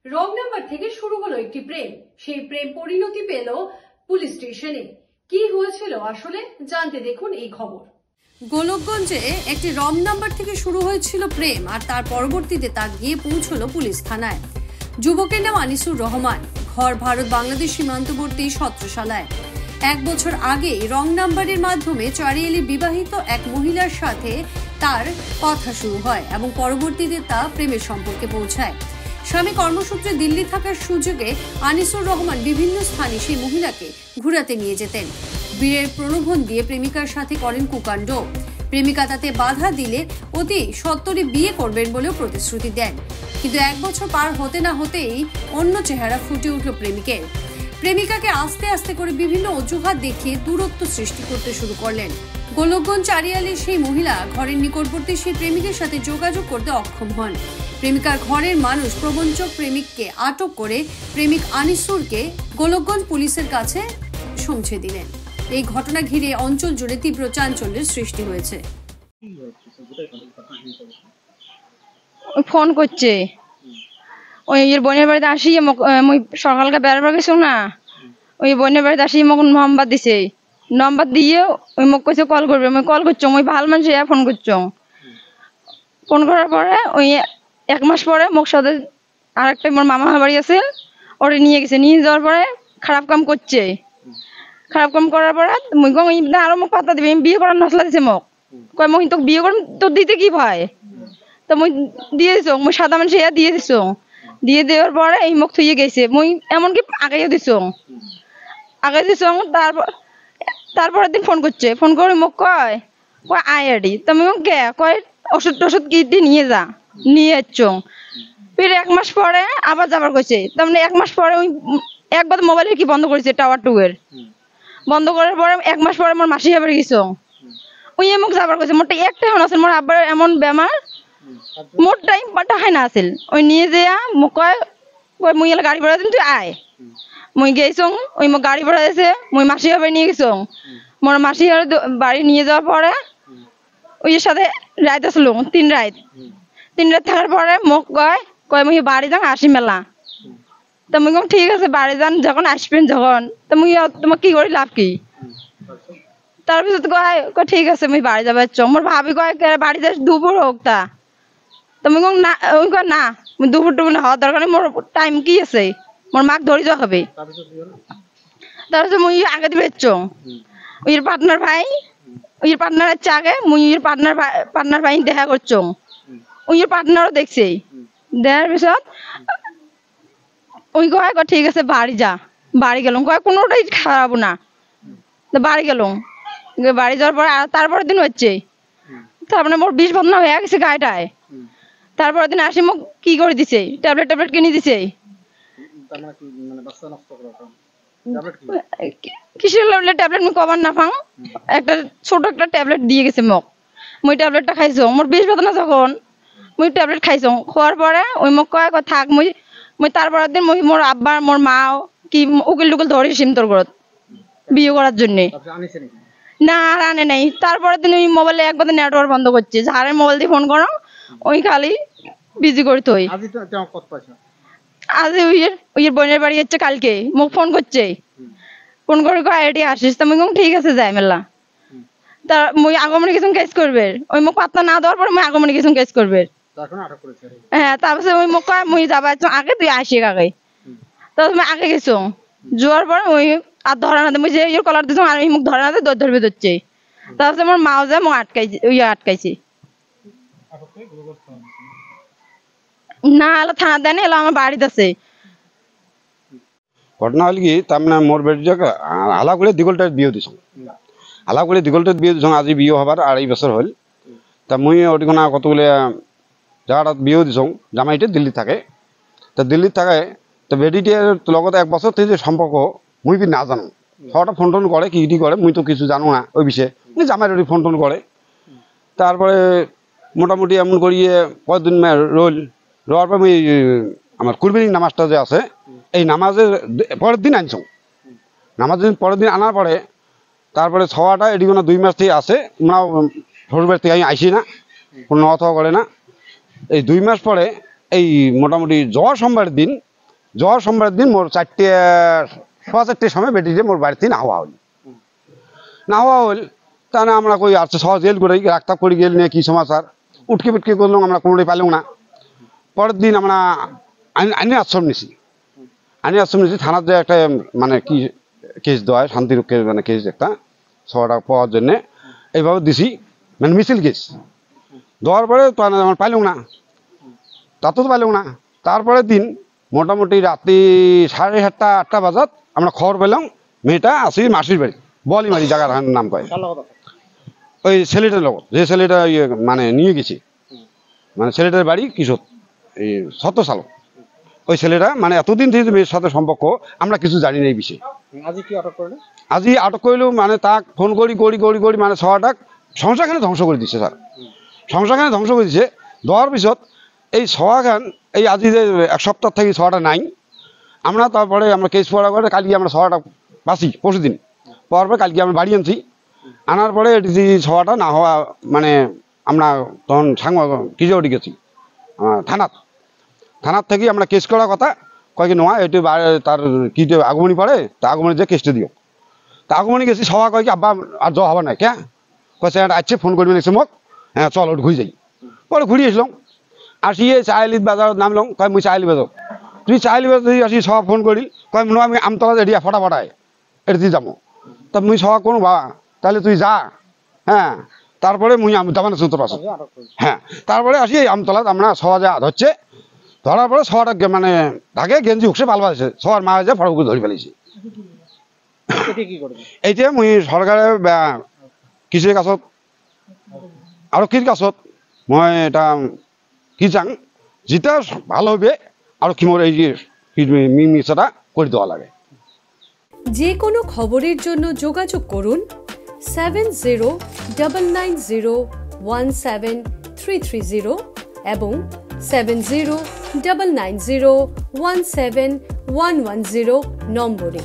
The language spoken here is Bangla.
রং নাম্বার থেকে শুরু হলো একটি প্রেম, সেই প্রেম পরিণতি পেল পুলিশ স্টেশনে। কি হয়েছিল আসলে জানতে দেখুন এই খবর। গোলকগঞ্জে একটি রং নাম্বার থেকে শুরু হয়েছিল প্রেম, আর তার পরবর্তীতে তা গিয়ে পৌঁছলো পুলিশ থানায়। যুবকের নাম আনিসুর রহমান, ঘর ভারত বাংলাদেশ সীমান্তবর্তী ছত্রশালায়। 1 বছর আগে রং নাম্বারের মাধ্যমে চারিয়ালির বিবাহিত এক মহিলার সাথে তার কথা শুরু হয় এবং পরবর্তীতে তা প্রেমের সম্পর্কে পৌঁছায়। স্বামী কর্মসূত্রে দিল্লি থাকার সুযোগে আনিসুর রহমান বিভিন্ন স্থানে সেই মহিলাকে ঘুরাতে নিয়ে যেতেন। বীরের প্রলোভন দিয়ে প্রেমিকার সাথে করেন কুকাণ্ড। প্রেমিকা তাতে বাধা দিলে অতি সত্বরে বিয়ে করবেন বলেও প্রতিশ্রুতি দেন। কিন্তু 1 বছর পার হতে না হতেই অন্য চেহারা ফুটে উঠল প্রেমিকের। প্রেমিকাকে আস্তে আস্তে করে বিভিন্ন অজুহাত দেখিয়ে দূরত্ব সৃষ্টি করতে শুরু করলেন। গোলকগঞ্জ চারিয়ালির সেই মহিলা ঘরের নিকটবর্তী সেই প্রেমিকের সাথে যোগাযোগ করতে অক্ষম হন। প্রেমিকার ঘরের মানুষ প্রবঞ্চক প্রেমিককে আটক করে প্রেমিক আনিসুরকে গোলকগঞ্জ পুলিশের কাছে পৌঁছে দিলেন। এই ঘটনা ঘিরে অঞ্চল জুড়ে তীব্র চাঞ্চল্যের সৃষ্টি হয়েছে। ফোন করছে ওই বোনের বাড়িতে আসি, মুই সকালকে বেড়াবার গেছো না, ওই বোনের বাড়িতে আসি মোক নম্বর দিছে। নম্বর দিয়ে ওই মোক কইছে কল করবে, আমি কল করছো, ওই ভালো মানুষ ফোন করছো। ফোন করার পরে ওই 1 মাস পরে মোক সাথে আর একটা মোর মামা বাড়ি আছে, ওরে নিয়ে গেছে। নিয়ে যাওয়ার পরে খারাপ কাম করছে। খারাপ কাম করার পরে মুই কম আরো মোক পাতা দিবে, বিয়ে করার নসলা দিছে মোক। কয় মুই তোকে বিয়ে করম, তোর দিতে কি ভয়? তো মুই দিয়ে দিছো, মুই সাদা মানুষ দিয়ে দিছো। দিয়ে দেওয়ার পরে এই মুখ থুয়ে গেছে। মুই এমনকি আগাইও দিছো, আগাই দিছো। তারপরের দিন ফোন করছে, ফোন করে মোক কয় আয়াডি তুমি কে কয় ওষুধ টষুধ কি দিয়ে নিয়ে যা, নিয়ে যাচ্ছ। ফির 1 মাস পরে আবার যাবার কইছে। তার মানে 1 মাস পরে ওই একবার মোবাইলের কি বন্ধ করেছে, টাওয়ার 2 এর বন্ধ করার পরে 1 মাস পরে আমার মাসি আবার গেছো। ওই মুখ যাবার কইছে। মোটটা একটা এখন আছে, মোর আব্বার এমন বেমার, মোট টাইম টাকা না আছিল। ওই নিয়ে যেয়া মোক কয় মুই এলা গাড়ি ভাড়া দিম, তুই আয়। মুই গেছো, ওই মোক গাড়ি ভাড়া দিয়েছে, মুই মাসি বাড়ি নিয়ে গেছো। মোর মাসি বাড়ি নিয়ে যাওয়ার পরে ওই সাথে রাত আসলো 3 রাত। 3 রাত থাকার পরে মোক কয় মুই বাড়ি যান আসি মেলা। তো মুই কম ঠিক আছে বাড়ি যান, যখন আসবেন যখন তো মুই তোমাকে কি করি লাভ কি? তারপিছত কয় ঠিক আছে মুই বাড়ি যাবার চ। মোর ভাবি কয় বাড়ি যাস দুপুর হোক তা। তুমি না ওই কয় না মুই দুপুর টুপুর হওয়ার দরকার নেই, মোর টাইম কি আছে, মোর মাক ধরে যাওয়া হবে। তারপিছত মুই আগে দিবে চ। ওই পার্টনার ভাই, ওই পার্টনার হচ্ছে আগে, মুই পার্টনার ভাই দেখা করছো। ওই পার্টনারও দেখছে। দেখার পিছত ওই কয় ঠিক আছে বাড়ি যা। বাড়ি গেলাম, কয় কোনোটাই খারাপ না। তো বাড়ি গেলাম, বাড়ি যাওয়ার পরে তারপরের দিন হচ্ছে, তারপরে মোর 20 বদনা হয়ে গেছে গায়েটায়। তারপরের দিন আসি মোক কি করে দিছে, ট্যাবলেট কিনে দিছে। কিসের ট্যাবলেট মুই কবার না পাং, একটা ছোট একটা ট্যাবলেট দিয়ে গেছে মোক। মুই ট্যাবলেটটা খাইছো, মোর 20 বেদনা যখন মুই ট্যাবলেট খাইছো। খাওয়ার পরে ওই মোক কয় থাক। মুই তারপরের দিন মোর আব্বার মোর মাও কি উকিল টুকিল ধরে সিমতর ঘরত বিয়ে করার জন্য। না আর আনে নাই। তারপরের দিন ওই মোবাইলে একবার নেটওয়ার্ক বন্ধ করছে, যারে মোবাইল দিয়ে ফোন করো ওই খালি বিজি করে থই। আজ ওই বোনের বাড়ি হচ্ছে, কালকে মোক ফোন করছে। ফোন করে আইডি আসিস, তুমি ঠিক আছে যাই মেলা। তা মুই আগমনিকেশন কেস করবে, ওই মোক পাত্তা না দেওয়ার পরে মুই আগমনিকেশন কেস করবে। হ্যাঁ, তারপরে ওই মোক কয় মুই যাবা আগে, তুই আসি আগে। তা তুমি আগে গেছো, যাওয়ার পরে ওই আর ধরা না মুই যে কলার দিছো আর মুখ ধরা না ধরবে ধরছে। তারপরে আমার মাও যায় মোক আটকাইছে। না এলা থানা দেয় না, এলা আমার বাড়িতে আছে। ঘটনা হল কি তারমানে মোর বেটি হালা করে দীঘলটার বিয়ে দিছ, হালা করে দীঘলটার বিয়ে দিছ। আজি বিয়ে হবার 2.5 বছর হল। তা মুই ওটিখানা কতগুলো জায়গাটাত বিয়ে দিছ। জামাইটে দিল্লি থাকে। তা দিল্লিত থাকে তো বেটিটির লগত 1 বছর থেকে সম্পর্ক মুই না জানো। সবটা ফোন টোন করে, কি করে মুই তো কিছু জানো না ওই বিষয়ে। জামাইটি ফোন টোন করে। তারপরে মোটামুটি এমন করিয়ে কয়েকদিন রোয়ার পর মুই আমার কুরবানি নামাজটা যে আছে, এই নামাজের পরের দিন আনছ। নামাজের পরের দিন আনার পরে তারপরে ছওয়াটা এটি কোনো 2 মাস থেকে আছে। শ্বশুরবাড়ি থেকে আমি আইসি না, কোনো অথবা করে না। এই 2 মাস পরে এই মোটামুটি যাওয়ার সোমবারের দিন যাওয়ার সোমবারের দিন মোর 4:15 সময় বেটিতে মোর বাড়িতে না হওয়া হল তাহলে আমরা কই আসছে সহজ জেল করে রাখতাম করে গেল নিয়ে কি সমাচার উঠকে পিটকে করলাম আমরা কোনোটাই পাইলাম না। পরের দিন আমরা আইনি আশ্রম নিছি থানার যে একটা মানে কি কেস দেওয়া হয় শান্তিরক্ষের মানে কেস একটা 100 টাকা পাওয়ার জন্যে এইভাবে দিছি মানে মিছিল কেস দেওয়ার পরে তো আমার পাইলাম না তা তো পাইলাম না। তারপরে দিন মোটামুটি রাত্রি 7:30 8টা বাজাত আমরা খবর পেলাম মেয়েটা আসি মাসির বাড়ি বলিমারি জায়গার নাম কয় ওই ছেলেটার লোক যে ছেলেটা মানে নিয়ে গেছি মানে ছেলেটার বাড়ি কিশোর এই 17 সাল ওই ছেলেটা মানে এতদিন থেকে মেয়ের সাথে সম্পর্ক আমরা কিছু জানি না এই বিষয়ে। আজি আটক করলেও মানে তাক ফোন করি মানে সবাটাক সংসারখানে ধ্বংস করে দিচ্ছে স্যার সংসারখানে ধ্বংস করে দিচ্ছে। দেওয়ার পিছত এই সভাখান এই আজি যে 1 সপ্তাহ থেকে সভাটা নাই আমরা তারপরে আমরা কেস পড়া করে কালকে আমরা সভাটা বাসি পরশুদিন পাওয়ার পরে কালকে আমরা বাড়ি আনছি আনার পরে এটি সভাটা না হওয়া মানে আমরা তখন কিজোটি গেছি থানার থেকে আমরা কেস করার কথা কয়েক নয় এটি তার কি আগমনী পড়ে তা আগমনী যে কেসটা দিও তা আগমনী গেছি সভা কয়েক আব্বা আর যাওয়া হবে না কে কয়েছে আসছে ফোন করবি দেখছি মোক হ্যাঁ চল ওটা ঘুরে যাই পরে ঘুরিয়ে আসলাম আসিয়ে চাইলি বাজার নামলাম কয় মুই চাইলি বাজার তুই চাইলি বাজার আসি সভা ফোন করি কয় মনে আমি আমতলা এডিয়া ফটাফটায় এটা দিয়ে যাবো তা মুই সভা কোনো বাবা তাহলে তুই যা হ্যাঁ তারপরে মুই যাবানো তোর পাশে হ্যাঁ তারপরে আসি আমতলাত আমরা সভা যা ধরছে ধরার পরে সবাটা মানে ঢাকে গেঞ্জি উঠছে পাল বাজছে সবার মা যে ফটো করে ধরে ফেলেছি। এইটা মুই সরকারের কৃষির কাছত আরক্ষীর কাছত মই এটা কি চাং যেটা ভালো হবে আরক্ষী মোর এই যে মিসাটা করে দেওয়া লাগে। যে কোনো খবরের জন্য যোগাযোগ করুন 7099017330 এবং 7099017110 নম্বরে।